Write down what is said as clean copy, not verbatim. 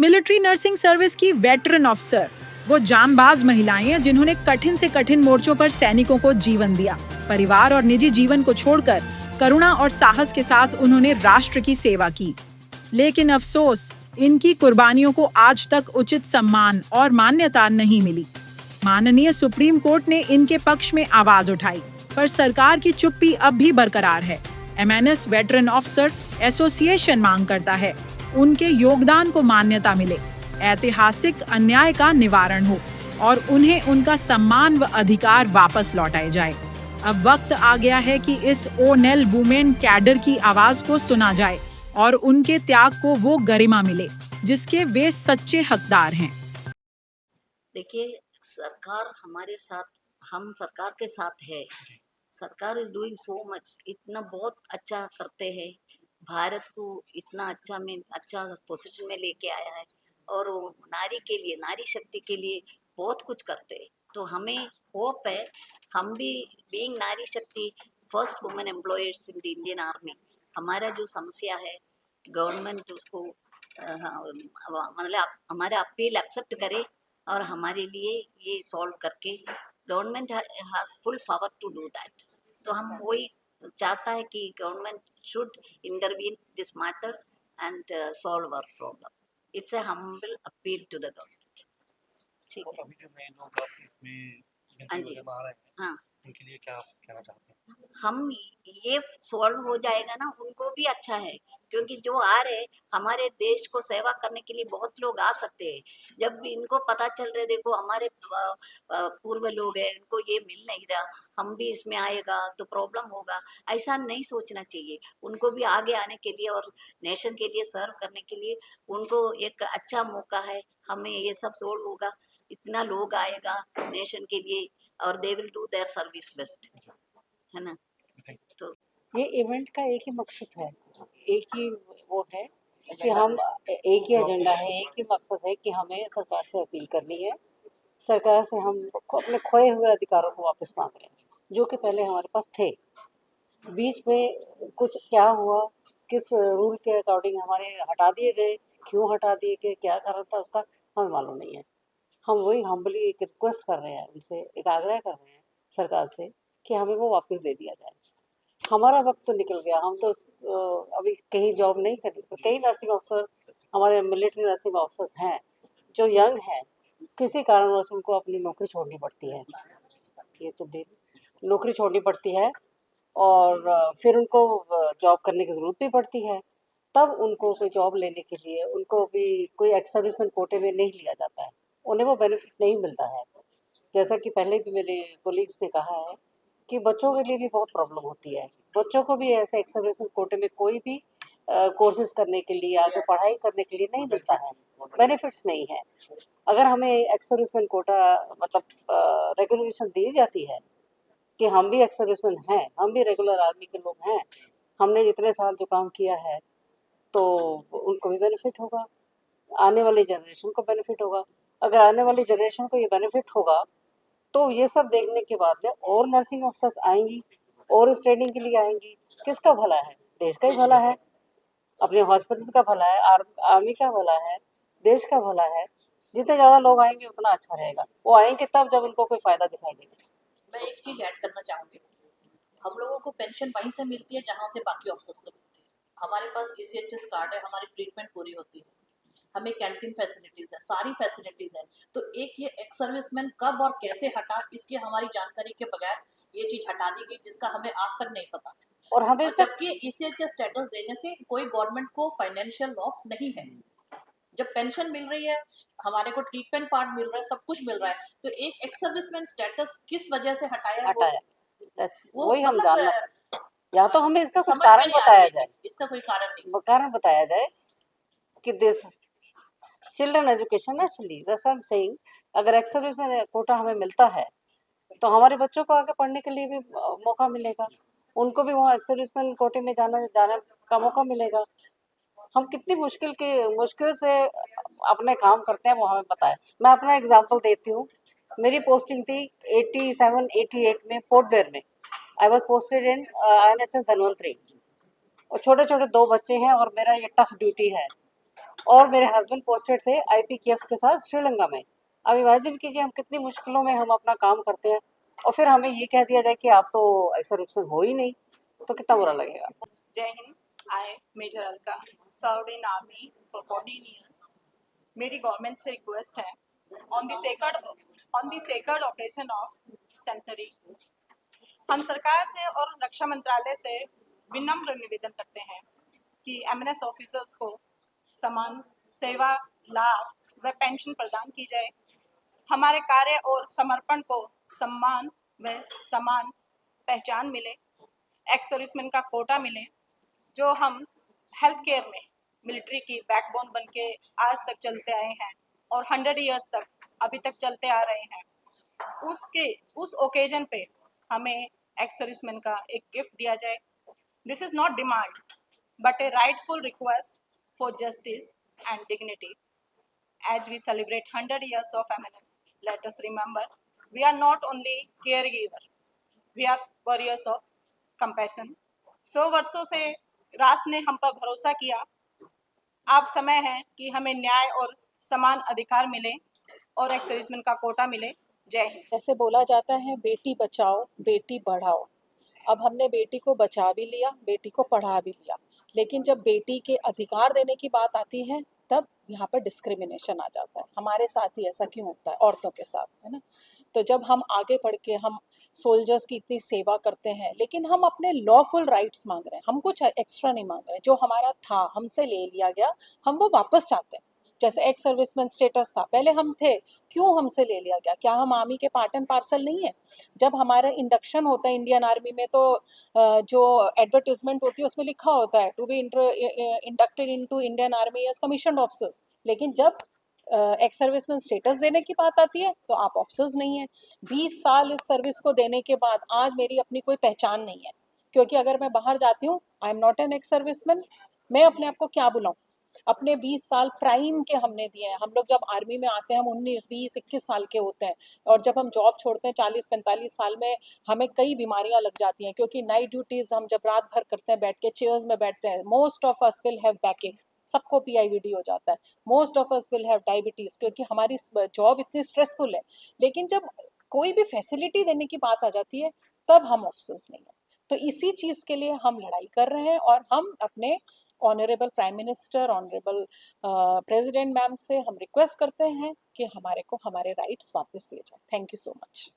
Military nursing service की veteran officer, वो जांबाज महिलाएं हैं जिन्होंने कठिन से कठिन मोर्चों पर सैनिकों को जीवन दिया। परिवार और निजी जीवन को छोड़कर करुणा और साहस के साथ उन्होंने राष्ट्र की सेवा की। लेकिन अफसोस, इनकी कुर्बानियों को आज तक उचित सम्मान और मान्यता नहीं मिली। माननीय सुप्रीम कोर्ट ने इनके पक्ष में आवाज उठाई, पर सरकार की चुप्पी अब भी बरकरार है। एमएनएस वेटरन ऑफिसर एसोसिएशन मांग करता है उनके योगदान को मान्यता मिले, ऐतिहासिक अन्याय का निवारण हो और उन्हें उनका सम्मान व अधिकार वापस लौटाए जाए। अब वक्त आ गया है कि इस ओनेल वुमेन कैडर की आवाज को सुना जाए और उनके त्याग को वो गरिमा मिले जिसके वे सच्चे हकदार हैं। देखिए, सरकार हमारे साथ, हम सरकार के साथ है। सरकार इज डूइंग सो मच, इतना बहुत अच्छा करते हैं, भारत को इतना अच्छा पोजीशन में लेके आया है और वो नारी के लिए, नारी शक्ति के लिए बहुत कुछ करते हैं। तो हमें होप है, हम भी बीइंग नारी शक्ति first women employers in the Indian army, हमारा जो समस्या है गवर्नमेंट उसको मतलब हमारा अपील एक्सेप्ट करे और हमारे लिए ये सॉल्व करके government has full power to do that. तो हम वही चाहता है कि government should intervene this matter and solve our problem. It's a humble appeal to the government. ठीक है। अभी जो नए लोग इसमें हाँ जी, आ रहे हैं, हाँ, उनके लिए क्या कहना चाहते हैं? हम ये सॉल्व हो जाएगा ना, उनको भी अच्छा है, क्योंकि जो आ रहे हमारे देश को सेवा करने के लिए बहुत लोग आ सकते हैं। जब भी इनको पता चल रहे, देखो हमारे पूर्व लोग हैं, इनको ये मिल नहीं रहा, हम भी इसमें आएगा तो प्रॉब्लम होगा, ऐसा नहीं सोचना चाहिए। उनको भी आगे आने के लिए और नेशन के लिए सर्व करने के लिए उनको एक अच्छा मौका है। हमें ये सब सोल्व होगा, इतना लोग आएगा नेशन के लिए और they will do their service best, है ना। तो ये इवेंट का एक ही मकसद है, एक ही वो है कि हम एक ही एजेंडा है, एक ही मकसद है कि हमें सरकार से अपील करनी है। सरकार से हम अपने खोए हुए अधिकारों को वापस मांग रहे हैं जो कि पहले हमारे पास थे। बीच में कुछ क्या हुआ, किस रूल के अकॉर्डिंग हमारे हटा दिए गए, क्यों हटा दिए गए, क्या कारण था उसका हमें मालूम नहीं है। हम वही हम्बली एक रिक्वेस्ट कर रहे हैं उनसे, एक आग्रह कर रहे हैं सरकार से कि हमें वो वापस दे दिया जाए। हमारा वक्त तो निकल गया, हम तो अभी कहीं जॉब नहीं करें। कई नर्सिंग ऑफिसर हमारे मिलिट्री नर्सिंग ऑफिसर्स हैं जो यंग हैं, किसी कारणवश उनको अपनी नौकरी छोड़नी पड़ती है। ये तो नौकरी छोड़नी पड़ती है और फिर उनको जॉब करने की ज़रूरत भी पड़ती है। तब उनको कोई जॉब लेने के लिए उनको भी कोई एक्स सर्विसमैन कोटे में नहीं लिया जाता है, उन्हें वो बेनिफिट नहीं मिलता है। जैसा कि पहले भी मेरे कोलीग्स ने कहा है कि बच्चों के लिए भी बहुत प्रॉब्लम होती है। बच्चों को भी ऐसे एक्स सर्विसमैन कोटे में कोई भी कोर्सेज करने के लिए, आगे पढ़ाई करने के लिए नहीं मिलता है, बेनिफिट्स नहीं है। अगर हमें एक्स सर्विसमैन कोटा मतलब रेगुलेशन दी जाती है कि हम भी एक्स सर्विसमैन हैं, हम भी रेगुलर आर्मी के लोग हैं, हमने इतने साल जो काम किया है, तो उनको भी बेनिफिट होगा, आने वाली जनरेशन को बेनिफिट होगा। अगर आने वाली जनरेशन को ये बेनिफिट होगा तो ये सब देखने के बाद में और नर्सिंग ऑफिसर्स आएंगी और इस ट्रेनिंग के लिए आएंगी। किसका भला है? देश का ही भला है, अपने हॉस्पिटल्स का भला है, आर्मी का भला है, देश का भला है। जितने ज़्यादा लोग आएंगे उतना अच्छा रहेगा। वो आएंगे तब जब उनको कोई फ़ायदा दिखाई देगा। मैं एक चीज ऐड करना चाहूंगी, हम लोगों को पेंशन वहीं से मिलती है जहां से बाकी ऑफिसर्स को मिलती है। हमारे पास ECHS कार्ड है, हमारी ट्रीटमेंट पूरी होती है, हमें कैंटीन फैसिलिटीज है, सारी फैसिलिटीज है। तो एक ये एक्स सर्विसमैन कब और कैसे हटा, इसकी हमारी जानकारी के बगैर ये चीज हटा दी गई, जिसका हमें आज तक नहीं पता। और हमें जबकि ECHS स्टेटस देने से कोई गवर्नमेंट को फाइनेंशियल लॉस नहीं है। जब पेंशन मिल रही है, हमारे को ट्रीटमेंट पार्ट मिल रहा है, सब कुछ मिल रहा है, तो एक एक्स सर्विसमैन स्टेटस किस वजह से हटाया वो वही हम मतलब जानना, या तो हमें इसका कुछ समझ कारण में नहीं आ बताया रही है जाए, इसका कोई कारण नहीं। कारण बताया जाए कि this children education actually that's what I am saying. अगर एक्स सर्विस में कोटा हमें मिलता है तो हमारे बच्चों को आगे पढ़ने के लिए भी मौका मिलेगा, उनको भी वहाँ एक्स सर्विसमैन कोटे में जाने का मौका मिलेगा। हम कितनी मुश्किल से अपने काम करते हैं वो हमें पता है। मैं अपना एग्जांपल देती हूँ। मेरी पोस्टिंग थी 87-88 में पोर्ट ब्लेयर में। I was posted in INHS Dhanvantari और छोटे छोटे 2 बच्चे हैं और मेरा ये टफ ड्यूटी है। और मेरे हस्बैंड पोस्टेड थे IPKF के साथ श्रीलंका में। अब इमेजिन कीजिए हम कितनी मुश्किलों में हम अपना काम करते हैं और फिर हमें ये कह दिया जाए कि आप तो एक्स-सर्विसमैन हो ही नहीं, तो कितना बुरा लगेगा। Jai Hind, I, Major Alka, served in Army for 14 years. मेरी गवर्नमेंट से रिक्वेस्ट है on the sacred occasion of sanitary, हम सरकार से और रक्षा मंत्रालय से विनम्र निवेदन करते हैं कि MNS ऑफिसर्स को समान सेवा लाभ व पेंशन प्रदान की जाए, हमारे कार्य और समर्पण को सम्मान व समान पहचान मिले, एक्स सर्विसमैन का कोटा मिले, जो हम हेल्थ केयर में मिलिट्री की बैकबोन बन के आज तक चलते आए हैं और 100 इयर्स तक अभी तक चलते आ रहे हैं। उस ओकेजन पे हमें एक्स सर्विसमैन का एक गिफ्ट दिया जाए। This is not demand but A rightful request for justice and dignity. As we celebrate 100 years of MNS, let us remember we are not only caregiver, we are warriors of compassion. 100 वर्षों से राष्ट्र ने हम पर भरोसा किया, अब समय है कि हमें न्याय और समान अधिकार मिले और एक सर्विसमैन का कोटा मिले। जय हिंद। जैसे बोला जाता है बेटी बचाओ बेटी पढ़ाओ, अब हमने बेटी को बचा भी लिया, बेटी को पढ़ा भी लिया, लेकिन जब बेटी के अधिकार देने की बात आती है तब यहाँ पर डिस्क्रिमिनेशन आ जाता है। हमारे साथ ही ऐसा क्यों होता है, औरतों के साथ, है ना। तो जब हम आगे बढ़ के हम सोल्जर्स की इतनी सेवा करते हैं लेकिन हम अपने लॉफुल राइट्स मांग रहे हैं, हम कुछ एक्स्ट्रा नहीं मांग रहे, जो हमारा था हमसे ले लिया गया हम वो वापस चाहते हैं। जैसे एक्स सर्विसमैन स्टेटस था, पहले हम थे, क्यों हमसे ले लिया गया? क्या हम आर्मी के पार्ट एंड पार्सल नहीं है? जब हमारा इंडक्शन होता है इंडियन आर्मी में तो जो एडवर्टीजमेंट होती है उसमें लिखा होता है to be inducted into Indian army as commissioned officers, लेकिन जब एक्स सर्विसमैन स्टेटस देने की बात आती है तो आप ऑफिसर्स नहीं है। 20 साल इस सर्विस को देने के बाद आज मेरी अपनी कोई पहचान नहीं है, क्योंकि अगर मैं बाहर जाती हूँ I am not an ex serviceman, मैं अपने आप को क्या बुलाऊं? अपने 20 साल प्राइम के हमने दिए हैं। हम लोग जब आर्मी में आते हैं हम 19, 20, 21 साल के होते हैं और जब हम जॉब छोड़ते हैं 40, 45 साल में हमें कई बीमारियां लग जाती हैं, क्योंकि नाइट ड्यूटीज हम जब रात भर करते हैं बैठ के चेयर्स में बैठते हैं। Most of us will have बैकएक, सबको PIVD हो जाता है। Most of us will have diabetes, क्योंकि हमारी जॉब इतनी स्ट्रेसफुल है। लेकिन जब कोई भी फैसिलिटी देने की बात आ जाती है तब हम ऑफिसर्स नहीं है। तो इसी चीज़ के लिए हम लड़ाई कर रहे हैं और हम अपने honourable prime minister, honourable president ma'am से हम रिक्वेस्ट करते हैं कि हमारे को हमारे राइट्स वापस दिए जाए। Thank you so much.